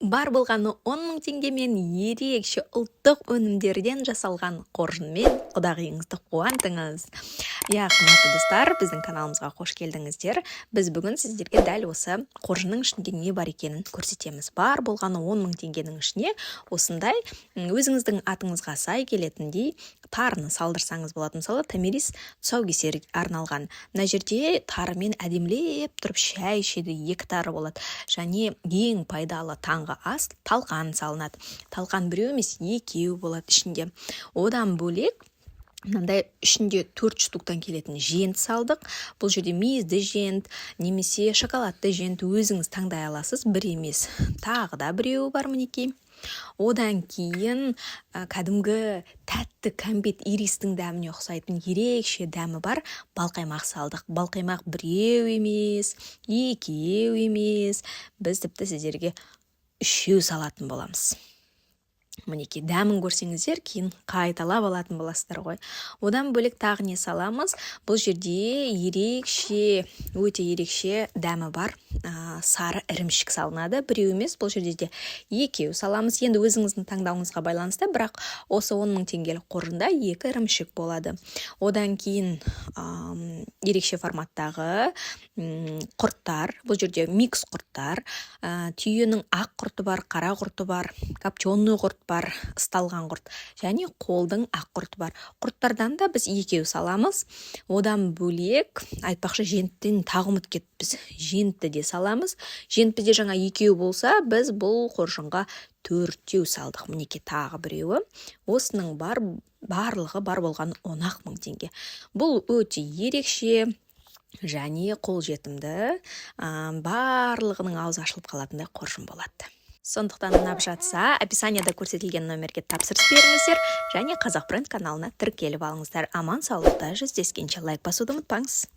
Бар болғаны 10 мың теңгемен ерекше ұлттық өнімдерден жасалған қоржынмен құдағиыңызды қуантыңыз. Қымбатты достар, біздің каналымызға қош келдіңіздер. Біз бүгін сіздерге дәл осы қоржынның ішінде не бар екенін көрсетеміз. Бар болғаны 10 мың теңгенің ішіне осындай өзіңіздің атыңызға сай келетіндей тарыны салдырсаңыз болады. Мысалы, томирис тұсаукесер арналған. Мына жерде тарымен әдемілеп тұрып шай ішеді, 2 тары болады. Және ең пайдалы таңғы ас талқан салынады. Талқан біреу емес, 2 болады ішінде. Одан бөлек мынандай ішінде 4 штуктан келетін жент салдық. Бұл жерде мейізді жент, немесе шоколадты жент өзіңіз таңдай аласыз. Бір емес, тағы да біреу бар мінекей. Одан кейін кәдімгі тәтті кәмпит иристің дәміне ұқсайтын ерекше дәмі бар балқаймақ салдық. Балқаймақ біреу емес, 2 емес. Біз тіпті сіздерге 3 салатын боламыз. Мінекей, дәмін көрсеңіздер, кейін қайталап алатын боласыздар ғой. Одан бөлек тағы не саламыз? Бұл жерде өте ерекше дәмі бар сары ірімшік салынады. Біреу емес, бұл жерде де 2 саламыз. Енді өзіңіздің таңдауыңызға байланысты, бірақ осы 10 мың теңгелік қоржында 2 ірімшік болады. Одан кейін ерекше форматтағы құрттар. Бұл жерде микс құрттар. Түйенің ақ құрты бар, қара құрты бар, копченый құрт бар, ысталған құрт, және қолдың ақ құрты бар. Құрттардан да біз 2 саламыз. Одан бөлек айтпақшы женттен тағы ұмыт кетіппіз. Жентті де саламыз. Жент бізде жаңа 2 болса, біз бұл қоржынға 4 салдық. Мінекей тағы біреуі. Осының барлығы бар болған 10 мың теңге. Бұл өте ерекше және қолжетімді, барлығының аузы ашылып қалатындай қоржын болады. Сондықтан ұнап жатса, описанияда көрсетілген номерге тапсырыс беріңіздер және Қазақ Бренд каналына тіркеліп алыңыздар. Аман саулықта жүздескенше лайк басуды ұмытпаңыз.